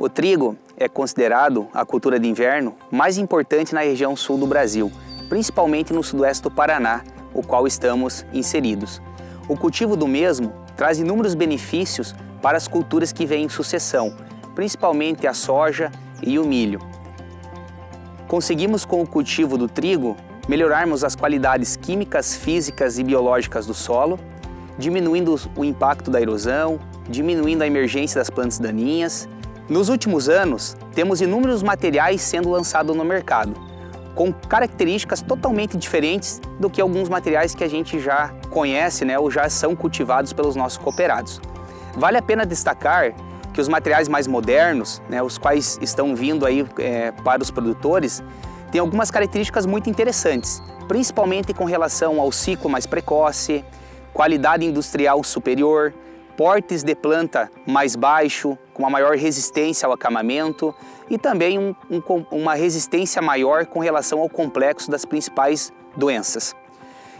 O trigo é considerado a cultura de inverno mais importante na região sul do Brasil, principalmente no sudoeste do Paraná, o qual estamos inseridos. O cultivo do mesmo traz inúmeros benefícios para as culturas que vêm em sucessão, principalmente a soja e o milho. Conseguimos com o cultivo do trigo melhorarmos as qualidades químicas, físicas e biológicas do solo, diminuindo o impacto da erosão, diminuindo a emergência das plantas daninhas. Nos últimos anos, temos inúmeros materiais sendo lançados no mercado, com características totalmente diferentes do que alguns materiais que a gente já conhece, ou já são cultivados pelos nossos cooperados. Vale a pena destacar que os materiais mais modernos, os quais estão vindo aí para os produtores, têm algumas características muito interessantes, principalmente com relação ao ciclo mais precoce, qualidade industrial superior, portes de planta mais baixo, com uma maior resistência ao acamamento e também uma resistência maior com relação ao complexo das principais doenças.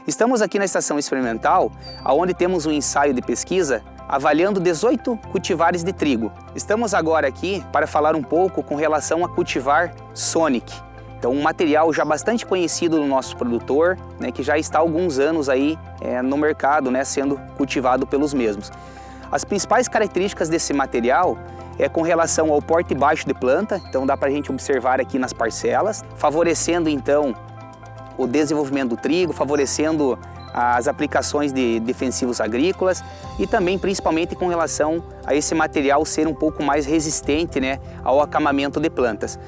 Estamos aqui na estação experimental, onde temos um ensaio de pesquisa avaliando 18 cultivares de trigo. Estamos agora aqui para falar um pouco com relação a cultivar Sonic. Então, um material já bastante conhecido do nosso produtor, que já está há alguns anos aí no mercado, sendo cultivado pelos mesmos. As principais características desse material é com relação ao porte baixo de planta, então dá para a gente observar aqui nas parcelas, favorecendo então o desenvolvimento do trigo, favorecendo as aplicações de defensivos agrícolas e também principalmente com relação a esse material ser um pouco mais resistente ao acamamento de plantas.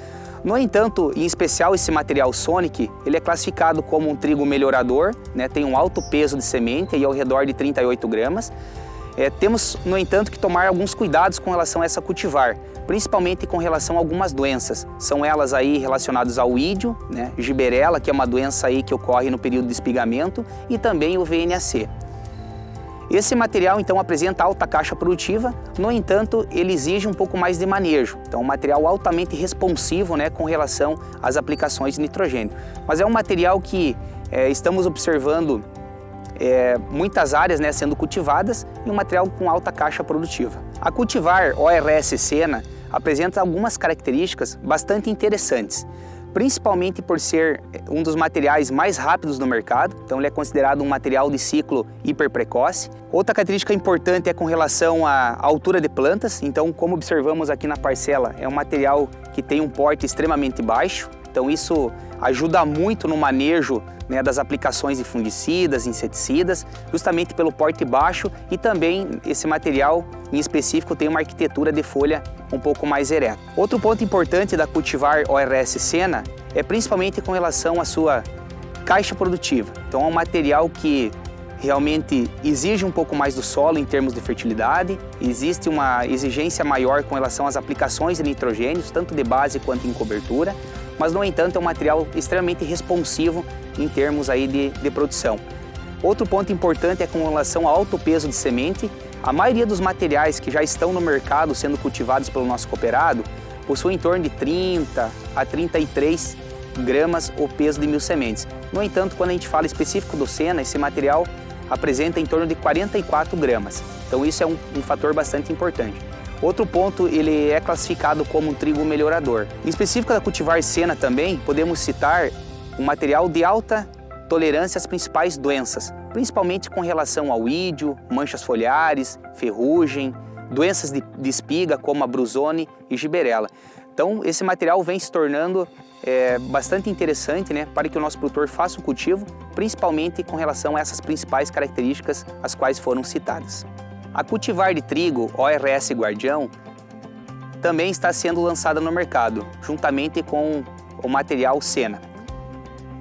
No entanto, em especial esse material Sonic, ele é classificado como um trigo melhorador, tem um alto peso de semente, aí ao redor de 38 gramas. Temos, no entanto, que tomar alguns cuidados com relação a essa cultivar, principalmente com relação a algumas doenças. São elas aí relacionadas ao ídio, giberela, que é uma doença aí que ocorre no período de espigamento, e também o VNAC. Esse material, então, apresenta alta caixa produtiva, no entanto, ele exige um pouco mais de manejo. Então, um material altamente responsivo, com relação às aplicações de nitrogênio. Mas é um material que estamos observando muitas áreas sendo cultivadas e um material com alta caixa produtiva. A cultivar ORS Sena apresenta algumas características bastante interessantes, principalmente por ser um dos materiais mais rápidos do mercado, então ele é considerado um material de ciclo hiperprecoce. Outra característica importante é com relação à altura de plantas, então como observamos aqui na parcela, é um material que tem um porte extremamente baixo, então isso ajuda muito no manejo das aplicações de fungicidas, inseticidas, justamente pelo porte baixo e também esse material em específico tem uma arquitetura de folha um pouco mais ereta. Outro ponto importante da cultivar ORS Sena é principalmente com relação à sua caixa produtiva. Então é um material que realmente exige um pouco mais do solo em termos de fertilidade, existe uma exigência maior com relação às aplicações de nitrogênios, tanto de base quanto em cobertura, mas no entanto é um material extremamente responsivo em termos aí de produção. Outro ponto importante é com relação ao alto peso de semente. A maioria dos materiais que já estão no mercado sendo cultivados pelo nosso cooperado possuem em torno de 30 a 33 gramas o peso de 1000 sementes. No entanto, quando a gente fala específico do Sena, esse material apresenta em torno de 44 gramas. Então isso é um fator bastante importante. Outro ponto, ele é classificado como um trigo melhorador. Em específico da cultivar Sena também, podemos citar um material de alta tolerância às principais doenças, principalmente com relação ao ídio, manchas foliares, ferrugem, doenças de espiga como a brusone e giberela. Então esse material vem se tornando bastante interessante para que o nosso produtor faça o cultivo, principalmente com relação a essas principais características as quais foram citadas. A cultivar de trigo ORS Guardião também está sendo lançada no mercado, juntamente com o material Sena.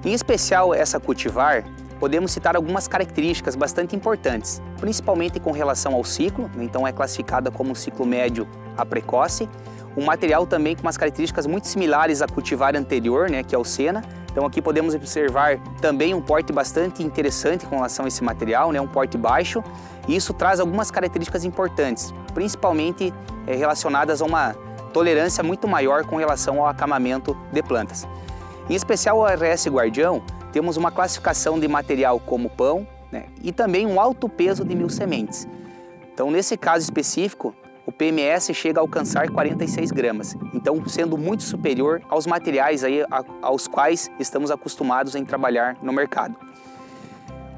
Em especial essa cultivar, podemos citar algumas características bastante importantes, principalmente com relação ao ciclo, então é classificada como um ciclo médio a precoce, um material também com umas características muito similares à cultivar anterior, que é o Sena. Então aqui podemos observar também um porte bastante interessante com relação a esse material, um porte baixo, e isso traz algumas características importantes, principalmente relacionadas a uma tolerância muito maior com relação ao acamamento de plantas. Em especial o ORS Guardião, temos uma classificação de material como pão, e também um alto peso de 1000 sementes. Então nesse caso específico, o PMS chega a alcançar 46 gramas, então sendo muito superior aos materiais aí aos quais estamos acostumados em trabalhar no mercado.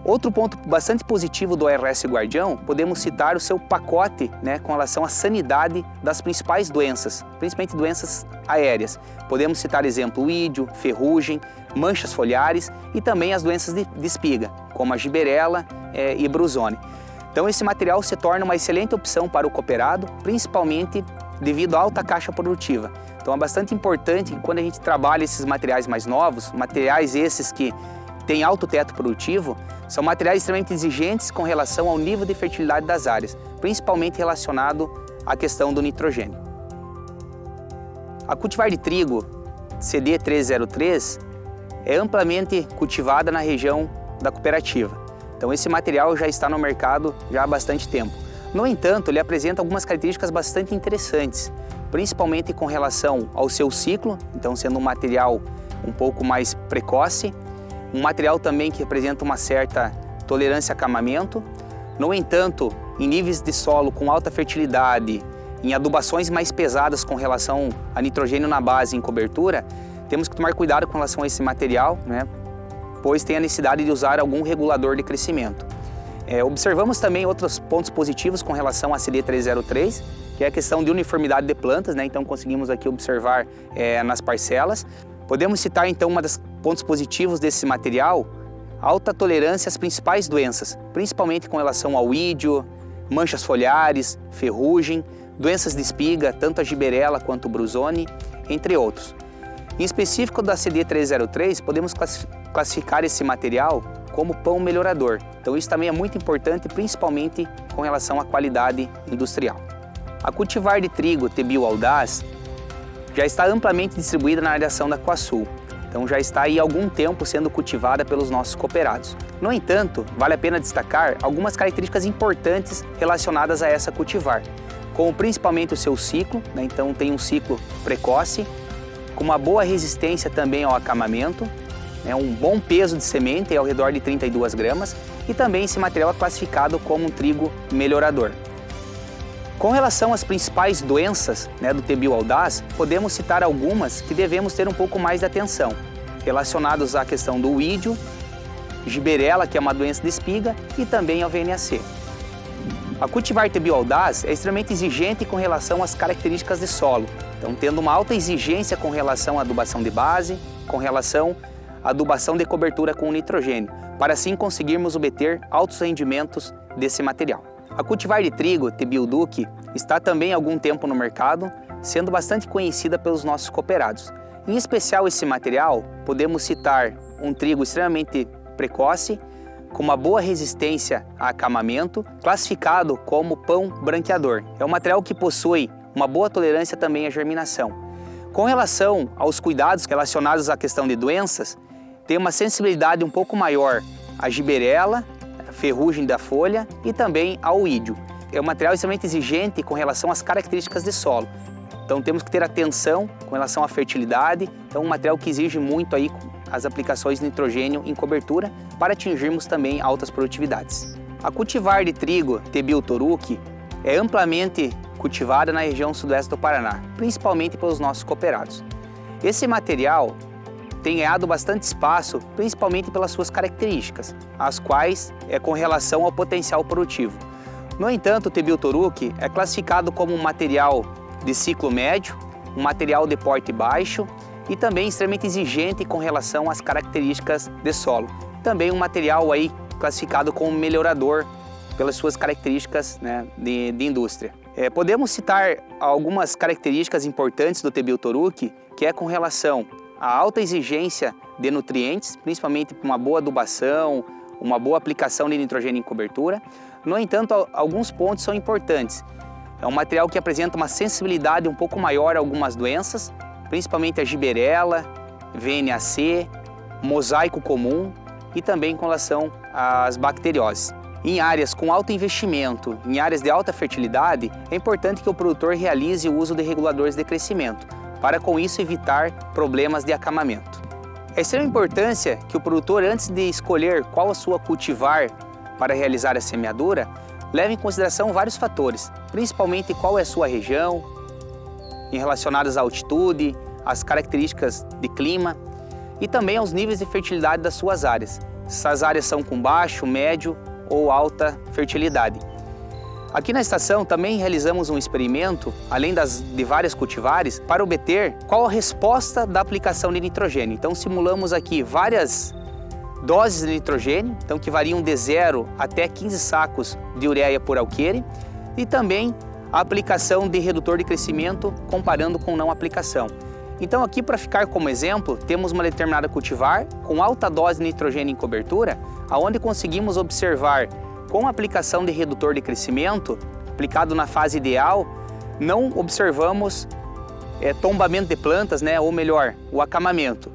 Outro ponto bastante positivo do ORS Guardião, podemos citar o seu pacote, com relação à sanidade das principais doenças, principalmente doenças aéreas. Podemos citar exemplo, ídio, ferrugem, manchas foliares e também as doenças de espiga, como a giberela e brusone. Então esse material se torna uma excelente opção para o cooperado, principalmente devido à alta caixa produtiva. Então é bastante importante que quando a gente trabalha esses materiais mais novos, materiais esses que têm alto teto produtivo, são materiais extremamente exigentes com relação ao nível de fertilidade das áreas, principalmente relacionado à questão do nitrogênio. A cultivar de trigo CD303 é amplamente cultivada na região da cooperativa. Então esse material já está no mercado já há bastante tempo. No entanto, ele apresenta algumas características bastante interessantes, principalmente com relação ao seu ciclo, então sendo um material um pouco mais precoce, um material também que apresenta uma certa tolerância a acamamento. No entanto, em níveis de solo com alta fertilidade, em adubações mais pesadas com relação a nitrogênio na base e em cobertura, temos que tomar cuidado com relação a esse material, pois tem a necessidade de usar algum regulador de crescimento. Observamos também outros pontos positivos com relação a CD303, que é a questão de uniformidade de plantas, então conseguimos aqui observar nas parcelas. Podemos citar então um dos pontos positivos desse material, alta tolerância às principais doenças, principalmente com relação ao ídio, manchas foliares, ferrugem, doenças de espiga, tanto a giberela quanto o brusone, entre outros. Em específico da CD303, podemos classificar esse material como pão melhorador. Então isso também é muito importante, principalmente com relação à qualidade industrial. A cultivar de trigo Tebio Audaz já está amplamente distribuída na área da Coasul. Então já está aí há algum tempo sendo cultivada pelos nossos cooperados. No entanto, vale a pena destacar algumas características importantes relacionadas a essa cultivar, como principalmente o seu ciclo, então tem um ciclo precoce, com uma boa resistência também ao acamamento, um bom peso de semente, ao redor de 32 gramas, e também esse material é classificado como um trigo melhorador. Com relação às principais doenças do Tebio Audaz, podemos citar algumas que devemos ter um pouco mais de atenção, relacionados à questão do ídio, giberela, que é uma doença de espiga, e também ao VNAC. A cultivar Tebio Audaz é extremamente exigente com relação às características de solo, então tendo uma alta exigência com relação à adubação de base, com relação à adubação de cobertura com nitrogênio, para assim conseguirmos obter altos rendimentos desse material. A cultivar de trigo Tebio Duque está também há algum tempo no mercado, sendo bastante conhecida pelos nossos cooperados. Em especial esse material, podemos citar um trigo extremamente precoce, com uma boa resistência a acamamento, classificado como pão branqueador. É um material que possui uma boa tolerância também à germinação. Com relação aos cuidados relacionados à questão de doenças, tem uma sensibilidade um pouco maior à giberela, ferrugem da folha e também ao ídio. É um material extremamente exigente com relação às características de solo. Então temos que ter atenção com relação à fertilidade, então um material que exige muito aí as aplicações de nitrogênio em cobertura para atingirmos também altas produtividades. A cultivar de trigo Tebio Toruque é amplamente cultivada na região sudoeste do Paraná, principalmente pelos nossos cooperados. Esse material tem ganhado bastante espaço, principalmente pelas suas características, as quais é com relação ao potencial produtivo. No entanto, o Tebio Toruque é classificado como um material de ciclo médio, um material de porte baixo e também extremamente exigente com relação às características de solo. Também um material aí classificado como melhorador pelas suas características de indústria. Podemos citar algumas características importantes do Tebio Toruque, que é com relação à alta exigência de nutrientes, principalmente uma boa adubação, uma boa aplicação de nitrogênio em cobertura. No entanto, alguns pontos são importantes. É um material que apresenta uma sensibilidade um pouco maior a algumas doenças, principalmente a giberela, VNAC, mosaico comum e também com relação às bacterioses. Em áreas com alto investimento, em áreas de alta fertilidade, é importante que o produtor realize o uso de reguladores de crescimento, para com isso evitar problemas de acamamento. É de extrema importância que o produtor, antes de escolher qual a sua cultivar para realizar a semeadura, leva em consideração vários fatores, principalmente qual é a sua região, relacionados à altitude, às características de clima e também aos níveis de fertilidade das suas áreas. Se as áreas são com baixo, médio ou alta fertilidade. Aqui na estação também realizamos um experimento, além de várias cultivares, para obter qual a resposta da aplicação de nitrogênio. Então simulamos aqui várias doses de nitrogênio, então que variam de 0 até 15 sacos de ureia por alqueire, e também a aplicação de redutor de crescimento comparando com não aplicação. Então aqui, para ficar como exemplo, temos uma determinada cultivar com alta dose de nitrogênio em cobertura, aonde conseguimos observar com a aplicação de redutor de crescimento, aplicado na fase ideal, não observamos tombamento de plantas, ou melhor, o acamamento.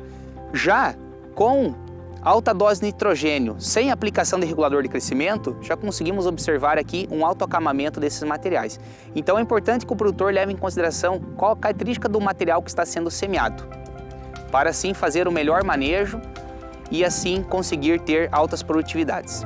Já com alta dose de nitrogênio, sem aplicação de regulador de crescimento, já conseguimos observar aqui um alto acamamento desses materiais. Então é importante que o produtor leve em consideração qual a característica do material que está sendo semeado, para assim fazer o melhor manejo e assim conseguir ter altas produtividades.